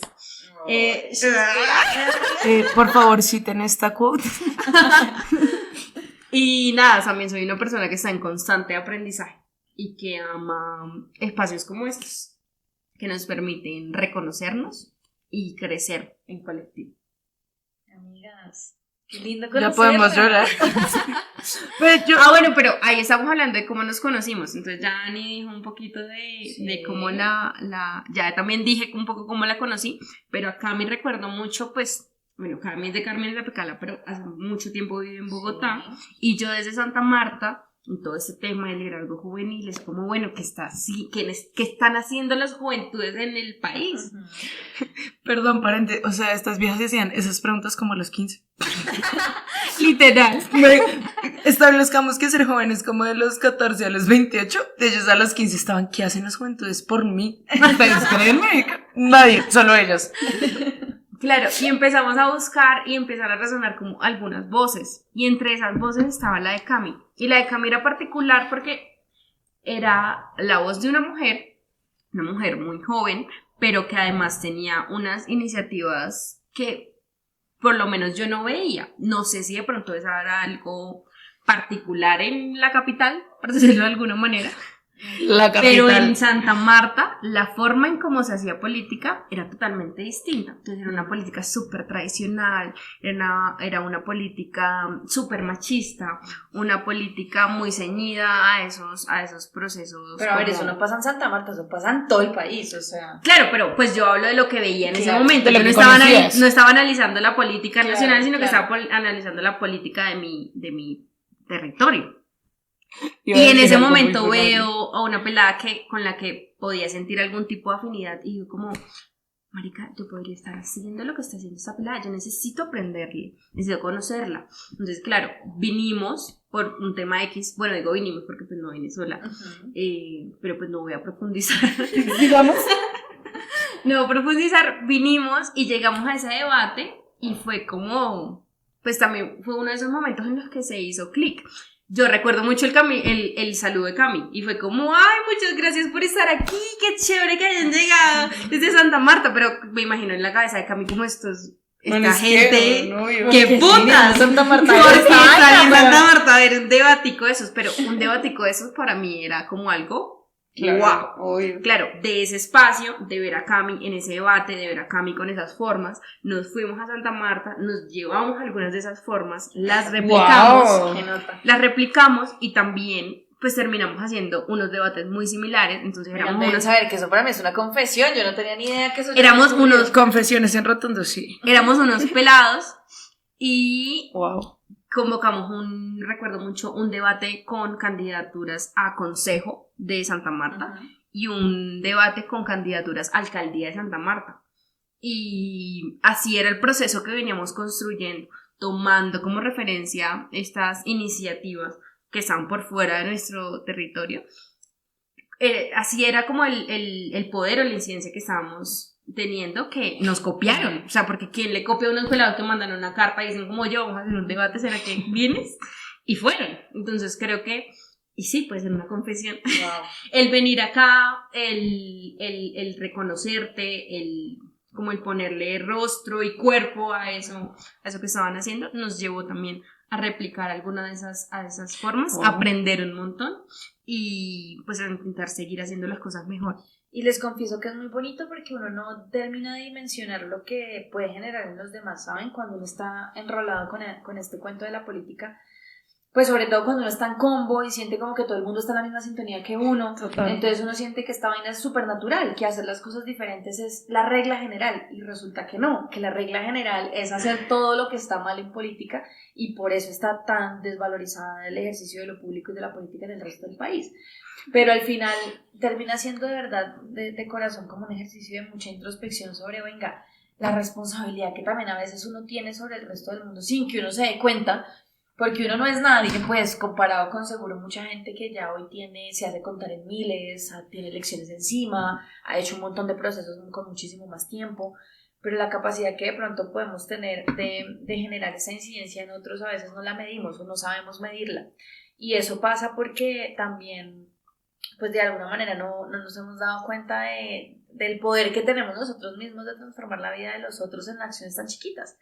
Por favor, citen esta quote. Y nada, también soy una persona que está en constante aprendizaje y que ama espacios como estos, que nos permiten reconocernos y crecer en colectivo. Amigas, qué lindo conocerla. Ya podemos llorar. Bueno, pero ahí estamos hablando de cómo nos conocimos. Entonces ya Ani dijo un poquito de cómo ya también dije un poco cómo la conocí, pero acá me recuerdo mucho, pues, bueno, Carmen es de Carmen de la Pecala, pero hace mucho tiempo vive en Bogotá, y yo desde Santa Marta, en todo este tema del liderazgo juvenil, es como, bueno, ¿qué están haciendo las juventudes en el país? Perdón, paréntesis, o sea, estas viejas hacían esas preguntas como a los 15. Literal. Establezcamos que ser jóvenes como de los 14 a los 28, de ellos a los 15 estaban, ¿qué hacen las juventudes por mí? ¿Ustedes créenme? Nadie, solo ellos. Claro, y empezamos a buscar y empezar a resonar como algunas voces, y entre esas voces estaba la de Cami, y la de Cami era particular porque era la voz de una mujer muy joven, pero que además tenía unas iniciativas que por lo menos yo no veía. No sé si de pronto eso era algo particular en la capital, por decirlo de alguna manera. La capital. Pero en Santa Marta, la forma en cómo se hacía política era totalmente distinta. Entonces era una política súper tradicional, era una política súper machista, una política muy ceñida a esos procesos. Pero a ver, eso no pasa en Santa Marta, eso pasa en todo el país, o sea. Claro, pero pues yo hablo de lo que veía en ese momento. Yo no estaba analizando la política nacional, sino que claro. estaba analizando la política de mi territorio. Iba Y a en decir ese algo muy momento vulgar. veo a una pelada con la que podía sentir algún tipo de afinidad, y yo como, marica, yo podría estar haciendo lo que está haciendo esta pelada, yo necesito aprenderle, necesito conocerla. Entonces, claro, vinimos por un tema X, bueno, digo vinimos porque pues no vine sola, pero pues no voy a profundizar, digamos. No voy a profundizar, vinimos y llegamos a ese debate y fue como, pues también fue uno de esos momentos en los que se hizo clic. Yo recuerdo mucho el saludo de Cami y fue como, ay, muchas gracias por estar aquí, qué chévere que hayan llegado desde Santa Marta, pero me imagino en la cabeza de Cami como esta gente, ¡qué putas! Santa Marta. Porque estar en Santa Marta a ver un debatico de esos, pero un debatico de esos para mí era como algo Claro, Wow. claro, de ese espacio, de ver a Cami en ese debate, de ver a Cami con esas formas, nos fuimos a Santa Marta, nos llevamos algunas de esas formas, las replicamos, Wow. Qué nota. las replicamos y también pues terminamos haciendo unos debates muy similares, entonces Oigan, éramos deben unos, saber que eso para mí es una confesión, yo no tenía ni idea que eso ya éramos había ocurrido. unos, Confesiones en rotundo, sí. éramos unos pelados y Wow. convocamos recuerdo mucho, un debate con candidaturas a consejo de Santa Marta. Ujú. Y un debate con candidaturas a alcaldía de Santa Marta. Y así era el proceso que veníamos construyendo, tomando como referencia estas iniciativas que están por fuera de nuestro territorio. Así era como el poder o la incidencia que estábamos teniendo, que nos copiaron. O sea, porque ¿quién le copia a unos pelados que mandan una carta y dicen como yo, vamos a hacer un debate, ¿será que vienes? Y fueron. Entonces creo que, y sí, puede ser una confesión, Wow. el venir acá, el reconocerte, como el ponerle rostro y cuerpo a eso que estaban haciendo, nos llevó también a replicar alguna de esas formas, Wow. a aprender un montón y pues a intentar seguir haciendo las cosas mejor. Y les confieso que es muy bonito porque uno no termina de dimensionar lo que puede generar en los demás, ¿saben? Cuando uno está enrolado con este cuento de la política, pues sobre todo cuando uno está en combo y siente como que todo el mundo está en la misma sintonía que uno, Total. entonces uno siente que esta vaina es súper natural, que hacer las cosas diferentes es la regla general, y resulta que no, que la regla general es hacer todo lo que está mal en política, y por eso está tan desvalorizada el ejercicio de lo público y de la política en el resto del país. Pero al final termina siendo de verdad, de corazón, como un ejercicio de mucha introspección sobre, venga, la responsabilidad que también a veces uno tiene sobre el resto del mundo sin que uno se dé cuenta, porque uno no es nadie, pues, comparado con seguro mucha gente que ya hoy se hace contar en miles, tiene elecciones encima, ha hecho un montón de procesos con muchísimo más tiempo, pero la capacidad que de pronto podemos tener de generar esa incidencia en otros a veces no la medimos o no sabemos medirla. Y eso pasa porque también, pues de alguna manera no nos hemos dado cuenta del poder que tenemos nosotros mismos de transformar la vida de los otros en acciones tan chiquitas.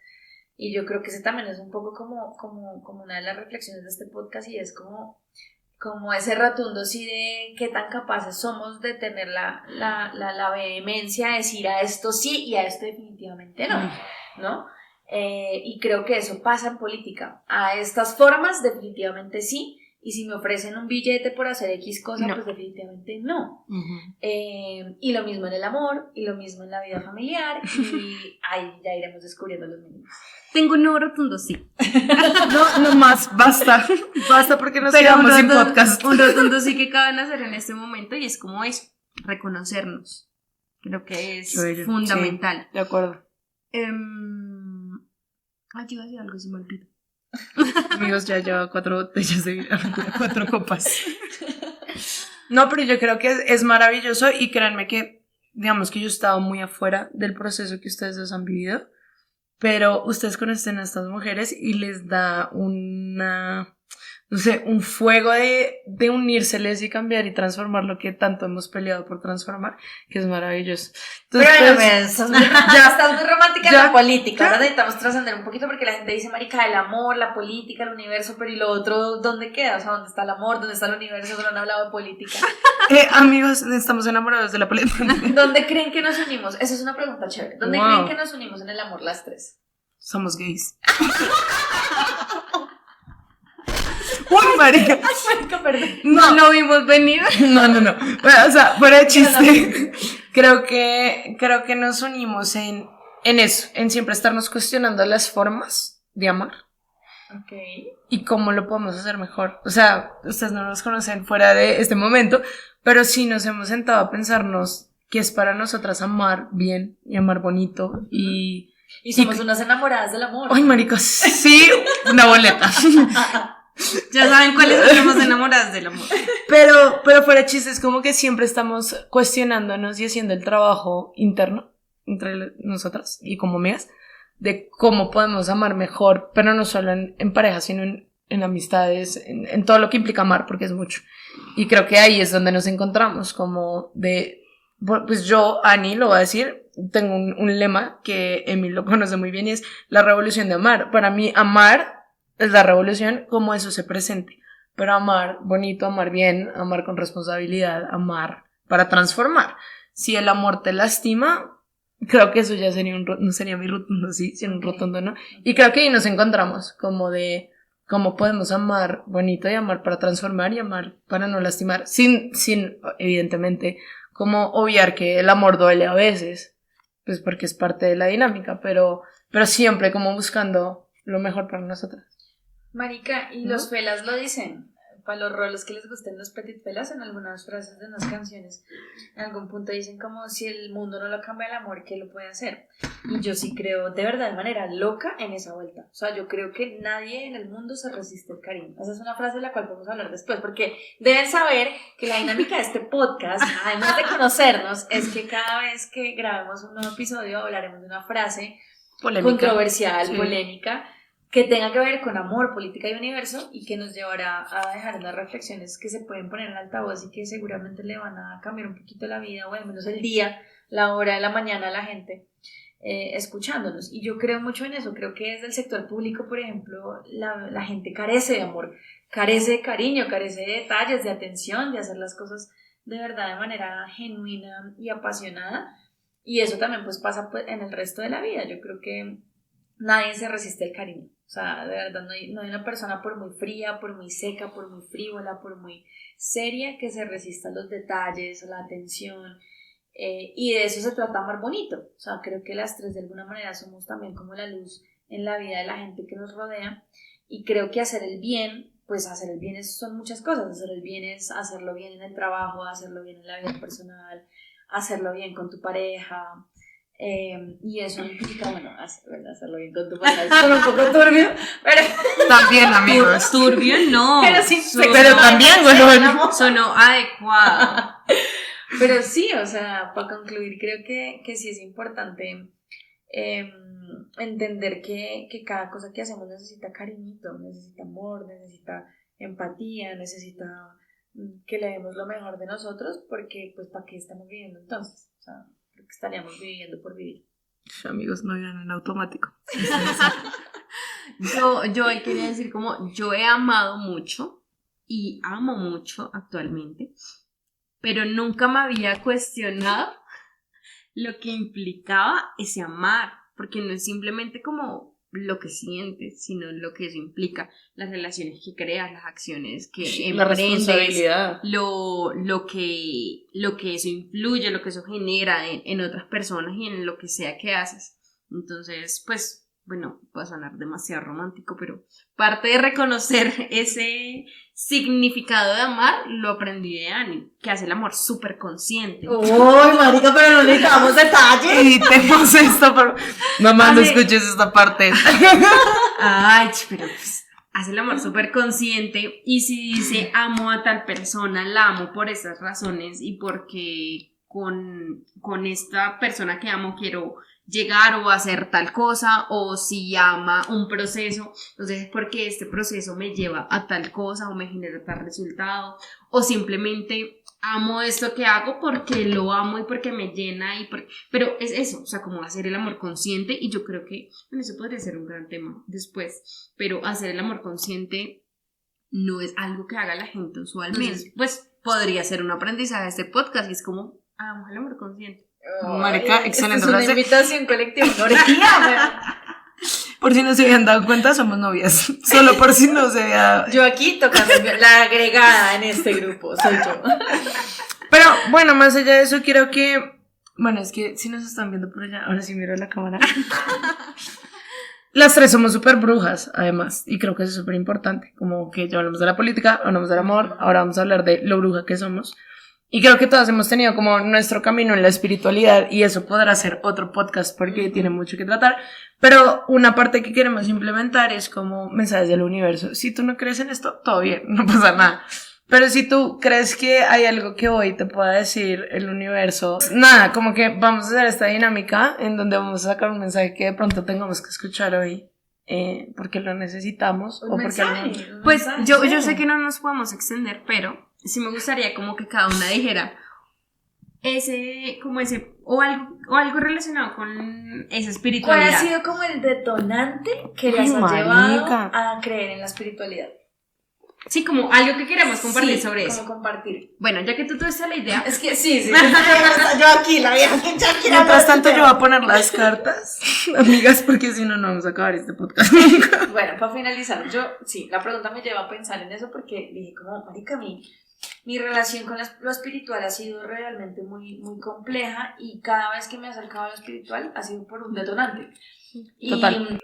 Y yo creo que ese también es un poco como una de las reflexiones de este podcast, y es como ese rotundo sí de qué tan capaces somos de tener la vehemencia de decir a esto sí y a esto definitivamente no, ¿no? Y creo que eso pasa en política. A estas formas definitivamente sí, y si me ofrecen un billete por hacer X cosa, No. pues definitivamente no. Ujú. Y lo mismo en el amor, y lo mismo en la vida familiar, y ahí ya iremos descubriendo los mínimos. Tengo un nuevo rotundo sí. No más, basta. Basta porque nos Pero quedamos sin podcast. un rotundo sí que cabe hacer en este momento y es como eso, reconocernos. Creo que es Qué bello, fundamental. De acuerdo. Yo iba a decir algo, se me olvidó. Amigos, ya lleva 4 botellas de vino, 4 copas. No, pero yo creo que es maravilloso, y créanme que, digamos que yo he estado muy afuera del proceso que ustedes dos han vivido, pero ustedes conocen a estas mujeres y les da una, no sé, un fuego de unírseles y cambiar y transformar lo que tanto hemos peleado por transformar, que es maravilloso. Entonces, Pero pues, ya estás muy romántica en ya, la política. ya. Ahora necesitamos trascender un poquito porque la gente dice, marica, el amor, la política, el universo, pero ¿y lo otro dónde queda? O sea, ¿dónde está el amor? ¿Dónde está el universo? No han hablado de política. amigos, estamos enamorados de la política. ¿Dónde creen que nos unimos? Esa es una pregunta chévere. ¿Dónde Wow. creen que nos unimos en el amor las tres? Somos gays. Uy, marica. Marica, perdón. No lo vimos venir. No. Bueno, o sea, fuera de chiste, creo que nos unimos en eso, en siempre estarnos cuestionando las formas de amar Ok. y cómo lo podemos hacer mejor. O sea, ustedes no nos conocen fuera de este momento, pero sí nos hemos sentado a pensarnos qué es para nosotras amar bien y amar bonito y... Y somos unas enamoradas del amor. Ay, maricos, sí, una boleta. Ya saben cuáles somos enamoradas del amor. Pero fuera de chiste, es como que siempre estamos cuestionándonos y haciendo el trabajo interno entre nosotras y como amigas de cómo podemos amar mejor, pero no solo en pareja, sino en amistades, en todo lo que implica amar, porque es mucho. Y creo que ahí es donde nos encontramos, como de, pues yo, Ani, lo voy a decir, tengo un lema que Emil lo conoce muy bien y es la revolución de amar. Para mí, amar es la revolución como eso se presente. Pero amar bonito, amar bien, amar con responsabilidad, amar para transformar. Si el amor te lastima, creo que eso ya sería no sería muy rotundo, sí, sería un rotundo, ¿no? Y creo que ahí nos encontramos, como de cómo podemos amar bonito y amar para transformar y amar para no lastimar, sin evidentemente, como obviar que el amor duele a veces, pues porque es parte de la dinámica, pero siempre como buscando lo mejor para nosotras. Marica, y los felas lo dicen, para los rolos que les gusten los petit felas, en algunas frases de unas canciones, en algún punto dicen como si el mundo no lo cambia el amor, ¿qué lo puede hacer? Y yo sí creo de verdad de manera loca en esa vuelta, o sea, yo creo que nadie en el mundo se resiste al cariño. Esa es una frase de la cual podemos hablar después, porque deben saber que la dinámica de este podcast, además de conocernos, es que cada vez que grabemos un nuevo episodio hablaremos de una frase polémica, controversial, sí, polémica, que tenga que ver con amor, política y universo, y que nos llevará a dejar unas reflexiones que se pueden poner en altavoz y que seguramente le van a cambiar un poquito la vida, o al menos el día, la hora de la mañana a la gente escuchándonos. Y yo creo mucho en eso. Creo que desde el sector público, por ejemplo, la gente carece de amor, carece de cariño, carece de detalles, de atención, de hacer las cosas de verdad de manera genuina y apasionada, y eso también pues pasa en el resto de la vida. Yo creo que nadie se resiste al cariño. O sea, de verdad no hay una persona, por muy fría, por muy seca, por muy frívola, por muy seria, que se resista a los detalles, a la atención, y de eso se trata amar bonito. O sea, creo que las tres de alguna manera somos también como la luz en la vida de la gente que nos rodea, y creo que hacer el bien, pues hacer el bien son muchas cosas. Hacer el bien es hacerlo bien en el trabajo, hacerlo bien en la vida personal, hacerlo bien con tu pareja. Y eso implica, bueno, hacerlo bien con tu pareja. Es un poco turbio, pero también, amigos. Turbio no. Pero sí, pero también, bueno, sonó adecuado. Pero sí, o sea, para concluir, creo que sí es importante entender que cada cosa que hacemos necesita cariñito, necesita amor, necesita empatía, necesita que le demos lo mejor de nosotros, porque pues ¿para qué estamos viviendo entonces? O sea, creo que estaríamos viviendo por vivir. Amigos, no vivan en automático. Yo quería decir como yo he amado mucho y amo mucho actualmente, pero nunca me había cuestionado lo que implicaba ese amar, porque no es simplemente como lo que sientes, sino lo que eso implica, las relaciones que creas, las acciones que emprendes, lo que eso influye, lo que eso genera en otras personas y en lo que sea que haces. Entonces, pues, bueno, va a sonar demasiado romántico, pero parte de reconocer ese significado de amar lo aprendí de Ani, que hace el amor súper consciente. ¡Uy, marica, pero no necesitamos detalles! Editemos esto, pero mamá, no escuches esta parte. Ay, pero pues hace el amor súper consciente, y si dice amo a tal persona, la amo por esas razones y porque con esta persona que amo quiero llegar o hacer tal cosa, o si ama un proceso, entonces es porque este proceso me lleva a tal cosa o me genera tal resultado, o simplemente amo esto que hago porque lo amo y porque me llena, pero es eso, o sea, como hacer el amor consciente. Y yo creo que, bueno, eso podría ser un gran tema después, pero hacer el amor consciente no es algo que haga la gente usualmente. Pues podría ser un aprendizaje de este podcast, y es como, hagamos el amor consciente. Marica, excelente frase. Es una invitación colectiva, orgía. Por si no se habían dado cuenta, somos novias. Solo por si no se había... Yo aquí tocando la agregada en este grupo, soy yo. Pero bueno, más allá de eso, quiero que... Bueno, es que si nos están viendo por allá, ahora sí miro la cámara. Las tres somos súper brujas, además, y creo que eso es súper importante. Como que ya hablamos de la política, hablamos del amor, ahora vamos a hablar de lo bruja que somos. Y creo que todas hemos tenido como nuestro camino en la espiritualidad, y eso podrá ser otro podcast porque tiene mucho que tratar. Pero una parte que queremos implementar es como mensajes del universo. Si tú no crees en esto, todo bien, no pasa nada. Pero si tú crees que hay algo que hoy te pueda decir el universo, nada, como que vamos a hacer esta dinámica en donde vamos a sacar un mensaje que de pronto tengamos que escuchar hoy, porque lo necesitamos. Un mensaje. Pues yo sé que no nos podemos extender, pero sí me gustaría como que cada una dijera o algo relacionado con esa espiritualidad. ¿Cuál ha sido como el detonante que las ha llevado a creer en la espiritualidad? Sí, como algo que queremos compartir Sí, sobre como eso. compartir. Bueno, ya que tú tuviste la idea, Es que sí. Yo aquí, la vieja que ya quiere. Mientras tanto, yo voy a poner las cartas, amigas, porque si no, no vamos a acabar este podcast nunca. Bueno, para finalizar, la pregunta me lleva a pensar en eso porque dije como, marica, mi relación con lo espiritual ha sido realmente muy compleja y cada vez que me he acercado a lo espiritual ha sido por un detonante. Total.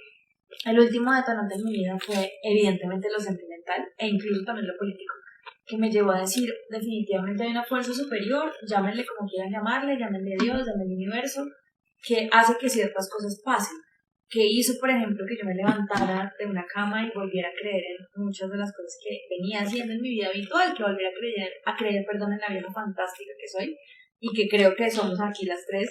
Y el último detonante en mi vida fue evidentemente lo sentimental e incluso también lo político, que me llevó a decir definitivamente hay una fuerza superior, llámenle como quieran llamarle, llámenle Dios, llámenle universo, que hace que ciertas cosas pasen, que hizo por ejemplo que yo me levantara de una cama y volviera a creer en muchas de las cosas que venía haciendo en mi vida habitual, que volviera a creer en la vida fantástica que soy y que creo que somos aquí las tres,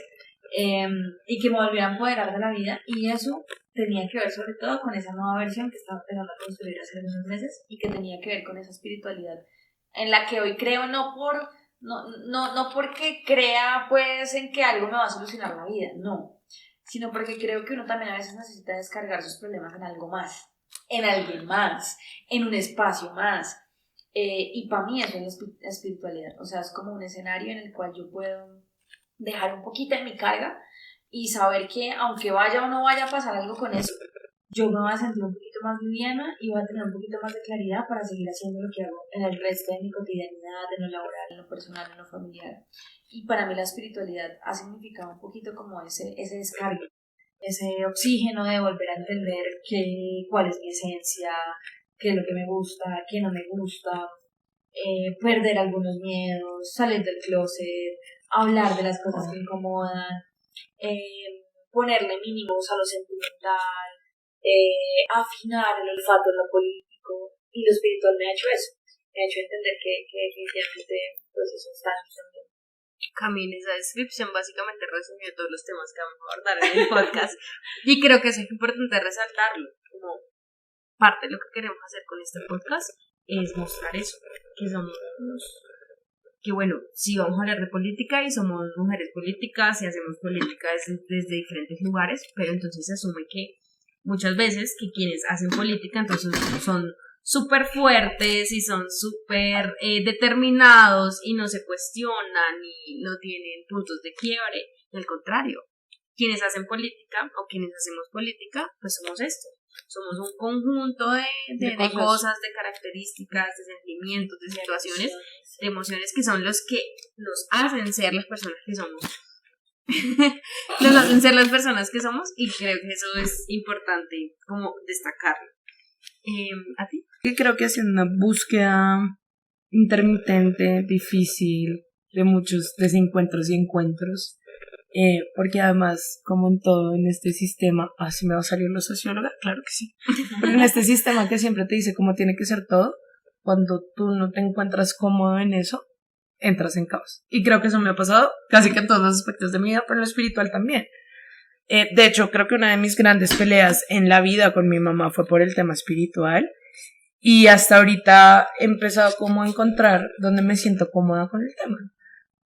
y que me volviera a empoderar de la vida, y eso tenía que ver sobre todo con esa nueva versión que estaba empezando a construir hace unos meses y que tenía que ver con esa espiritualidad en la que hoy creo no porque crea pues en que algo me va a solucionar la vida, no, sino porque creo que uno también a veces necesita descargar sus problemas en algo más, en alguien más, en un espacio más, y para mí eso es la espiritualidad, o sea, es como un escenario en el cual yo puedo dejar un poquito en mi carga y saber que aunque vaya o no vaya a pasar algo con eso, yo me voy a sentir un poquito más liviana y voy a tener un poquito más de claridad para seguir haciendo lo que hago en el resto de mi cotidianidad, en lo laboral, en lo personal, en lo familiar. Y para mí la espiritualidad ha significado un poquito como ese descargue, ese oxígeno de volver a entender cuál es mi esencia, qué es lo que me gusta, qué no me gusta, perder algunos miedos, salir del closet, hablar de las cosas que me incomodan, ponerle mínimos a lo sentimental, afinar el olfato en lo político, y lo espiritual me ha hecho eso, me ha hecho entender que definitivamente pues eso está también. Camila, esa descripción básicamente resumió todos los temas que vamos a abordar en el podcast y creo que eso es importante resaltarlo, como parte de lo que queremos hacer con este podcast es mostrar eso, que somos que bueno, sí vamos a hablar de política y somos mujeres políticas y hacemos política desde diferentes lugares, pero entonces se asume que muchas veces que quienes hacen política entonces son súper fuertes y son súper determinados y no se cuestionan y no tienen puntos de quiebre. Al contrario, quienes hacen política o quienes hacemos política, pues somos esto. Somos un conjunto de cosas, de características, de sentimientos, de situaciones, de emociones que son los que nos hacen ser las personas que somos. Nos hacen ser las personas que somos y creo que eso es importante como destacarlo. ¿A ti? Creo que ha sido una búsqueda intermitente, difícil, de muchos desencuentros y encuentros, porque además, como en todo en este sistema, ¿sí me va a salir lo socióloga? Claro que sí. Pero en este sistema que siempre te dice cómo tiene que ser todo, cuando tú no te encuentras cómodo en eso, entras en caos. Y creo que eso me ha pasado casi que en todos los aspectos de mi vida, pero en lo espiritual también. De hecho, creo que una de mis grandes peleas en la vida con mi mamá fue por el tema espiritual. Y hasta ahorita he empezado como a encontrar donde me siento cómoda con el tema.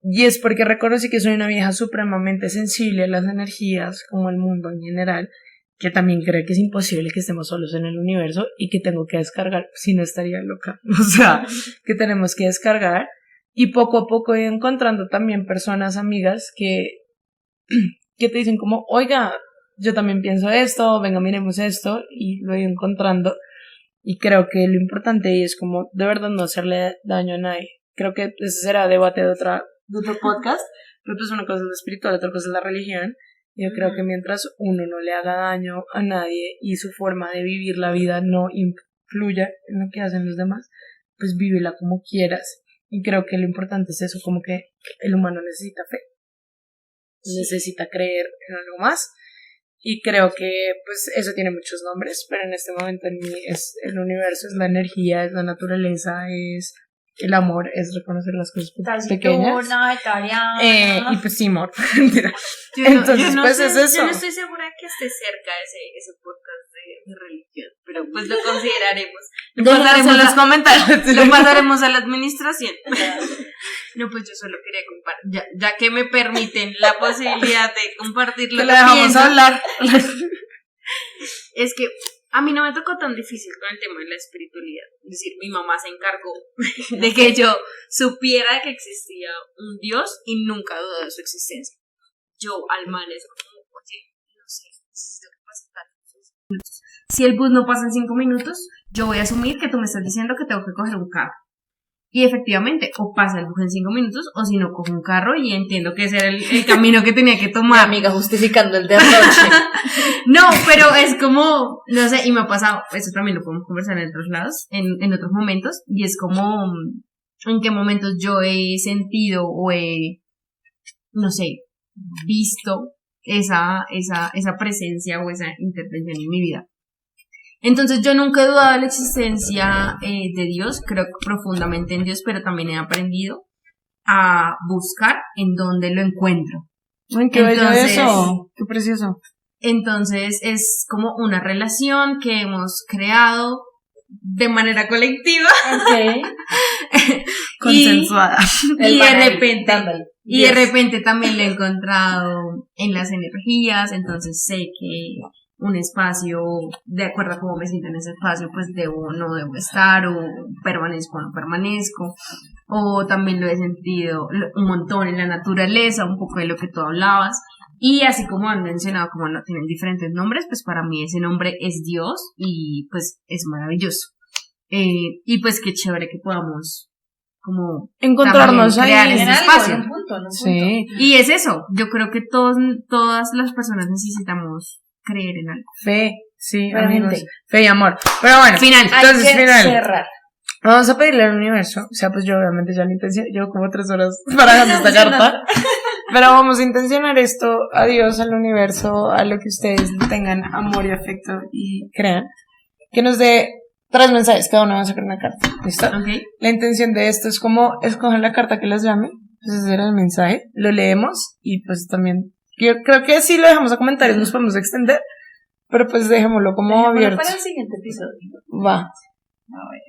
Y es porque reconocí que soy una vieja supremamente sensible a las energías, como el mundo en general, que también cree que es imposible que estemos solos en el universo y que tengo que descargar, si no estaría loca. O sea, que tenemos que descargar. Y poco a poco he ido encontrando también personas, amigas, que te dicen como, oiga, yo también pienso esto, venga, miremos esto, y lo he ido encontrando. Y creo que lo importante es como de verdad no hacerle daño a nadie. Creo que ese será debate de otro podcast, pero pues una cosa es lo espiritual, otra cosa es la religión. Yo creo que mientras uno no le haga daño a nadie y su forma de vivir la vida no influya en lo que hacen los demás, pues vívela como quieras. Y creo que lo importante es eso, como que el humano necesita fe, necesita creer en algo más. Y creo que pues eso tiene muchos nombres, pero en este momento en mí es el universo, es la energía, es la naturaleza, es el amor, es reconocer las cosas pequeñas. Y pues sí, amor. Entonces, pues es eso. Yo no estoy segura que esté cerca ese podcast de religión, pero pues lo consideraremos. Lo pasaremos a la administración. No, pues yo solo quería compartir, ya que me permiten la posibilidad de compartir lo que le dejamos hablar. Es que A mí no me tocó tan difícil con el tema de la espiritualidad. Es decir, mi mamá se encargó de que yo supiera que existía un Dios y nunca dudé de su existencia. Yo al man es como, oye, no sé, necesito que pase tantos minutos. Si el bus no pasa en 5 minutos, yo voy a asumir que tú me estás diciendo que tengo que coger un carro. Y efectivamente, o pasa el bus en 5 minutos, o si no, cojo un carro y entiendo que ese era el camino que tenía que tomar. Mi amiga justificando el derroche. No, pero es como, no sé, y me ha pasado, eso también lo podemos conversar en otros lados, en otros momentos, y es como, en qué momentos yo he sentido o he, no sé, visto esa presencia o esa intervención en mi vida. Entonces yo nunca he dudado de la existencia de Dios, creo profundamente en Dios, pero también he aprendido a buscar en dónde lo encuentro. Ay, qué bello eso, qué precioso. Entonces es como una relación que hemos creado de manera colectiva. Okay. Consensuada. Y de repente también lo he encontrado en las energías, entonces sé que un espacio, de acuerdo a cómo me siento en ese espacio, pues debo o no debo estar, o permanezco o no permanezco, o también lo he sentido un montón en la naturaleza, un poco de lo que tú hablabas, y así como han mencionado, como no tienen diferentes nombres, pues para mí ese nombre es Dios, y pues es maravilloso, y pues qué chévere que podamos como encontrarnos ahí crear ese espacio. En un punto. Sí. Y es eso, yo creo que todas las personas necesitamos creer en algo. Fe, sí, amigos. Fe y amor. Pero bueno, final. Entonces, final. Cerrar. Vamos a pedirle al universo. O sea, pues yo obviamente ya lo intencioné. Llevo como 3 horas barajando esta carta. Pero vamos a intencionar esto a Dios, al universo, a lo que ustedes tengan amor y afecto y crean. Que nos dé 3 mensajes. Cada uno va a sacar una carta. ¿Listo? Okay. La intención de esto es como escoger la carta que les llame. Pues ese era el mensaje. Lo leemos y pues también... Yo creo que si lo dejamos a comentarios nos podemos extender, pero pues dejémoslo como abierto. Para el siguiente episodio. Va. A ver.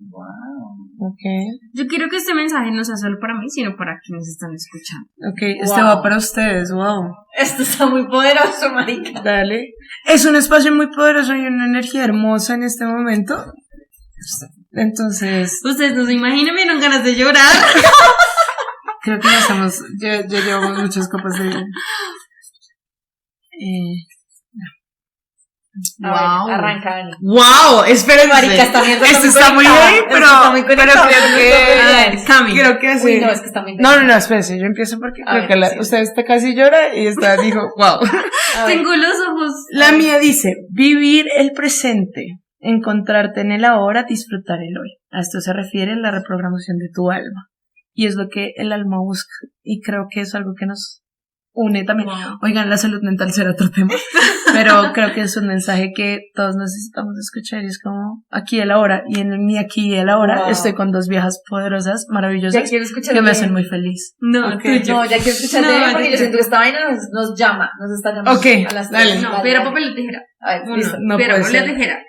Wow. Okay. Yo quiero que este mensaje no sea solo para mí, sino para quienes están escuchando. Okay, este va para ustedes, wow. Esto está muy poderoso, marica. Dale. Es un espacio muy poderoso y una energía hermosa en este momento. Entonces... Ustedes no se imaginan, me dieron ganas de llorar. Creo que ya llevamos muchas copas de... Wow. Arranca, Ani. Wow, esperen, marica, está bien. Esto está muy bien, pero creo que sí. Uy, no, es que está muy bien. No, espérense, yo empiezo porque creo que usted está casi llora y esta dijo, wow. Tengo los ojos. La mía dice, vivir el presente, encontrarte en el ahora, disfrutar el hoy. A esto se refiere la reprogramación de tu alma. Y es lo que el alma busca. Y creo que es algo que nos une también. Wow. Oigan, la salud mental será otro tema. Pero creo que es un mensaje que todos necesitamos escuchar. Y es como aquí y el ahora. Y en mi aquí y el ahora estoy con 2 viejas poderosas, maravillosas, que me hacen muy feliz. No, okay. No, ya quiero escuchar porque yo siento que esta vaina nos llama. Nos está llamando. Ok, a las dale. No, piedra, papel o tijera. A ver, listo. No piedra, papel o tijera.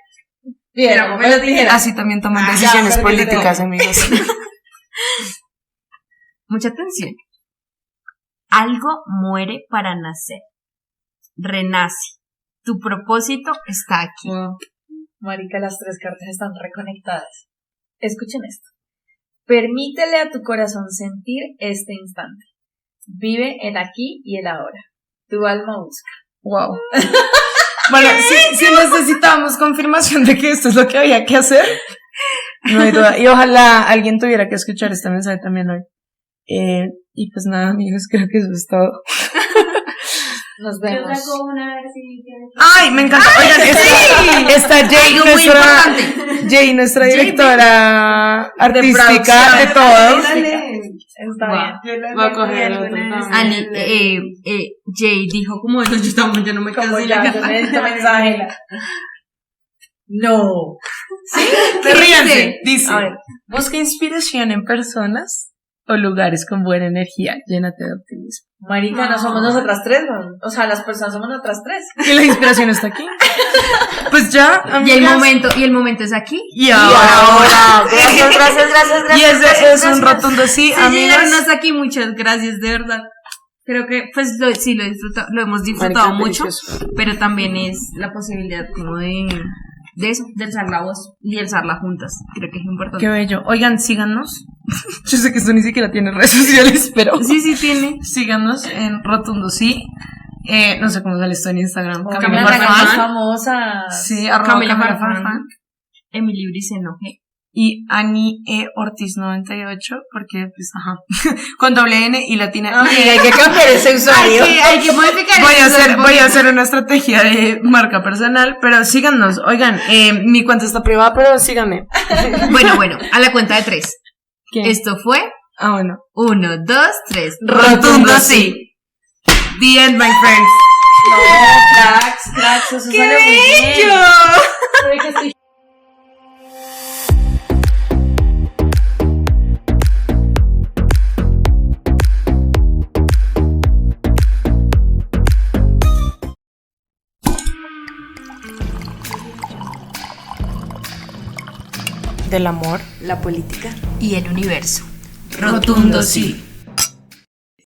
Piedra, papel o tijera. Así también toman decisiones políticas, amigos. Mucha atención. Algo muere para nacer. Renace. Tu propósito está aquí. Wow. Marica, las 3 cartas están reconectadas. Escuchen esto. Permítele a tu corazón sentir este instante. Vive el aquí y el ahora. Tu alma busca. Wow. Bueno, si necesitábamos confirmación de que esto es lo que había que hacer, no hay duda. Y ojalá alguien tuviera que escuchar este mensaje también hoy. Y pues nada, amigos, creo que eso es todo. Nos vemos. ¡Ay, me encanta! Oigan, está Jay, nuestra directora artística de todo. Está bien. Va a coger el otro. Ani, Jay dijo como eso, yo no me quedo sin la carta. Mensaje. No. ¿Sí? Ríanse. Dice, busca inspiración en personas o lugares con buena energía, llénate de optimismo. Marica, no somos nosotras 3, ¿no? O sea, las personas somos nosotras 3. Y la inspiración está aquí. Pues ya, amigas. Y el momento es aquí. Y ahora. Gracias. Y ese es un rotundo sí, amigas. Llegaron hasta aquí, muchas gracias, de verdad. Creo que, pues, sí, lo hemos disfrutado Marica, mucho, delicioso. pero también es la posibilidad como de eso, de alzar la voz y alzarla juntas. Creo que es importante. Qué bello. Oigan, síganos. Yo sé que esto ni siquiera tiene redes sociales, pero Sí tiene. síganos en Rotundo Sí. No sé cómo sale esto en Instagram. Camila Las Farfán. más famosas. Sí, Camila Camila Farfán. Farfán. Emily Briceno. Y Ani Ortiz 98, porque pues ajá, con doble N y latina. Amiga, hay que cambiar ese usuario. Hay que modificar Voy a hacer una estrategia de marca personal, pero síganos. Oigan, mi cuenta está privada, pero síganme. Bueno, a la cuenta de 3. ¿Qué? Esto fue Ah, bueno. 1, 2, 3. Rotundo Sí. The end, my friends. No, cracks, eso salió muy bien. Sabe que estoy Del amor. la política. Y el universo. Rotundo Sí.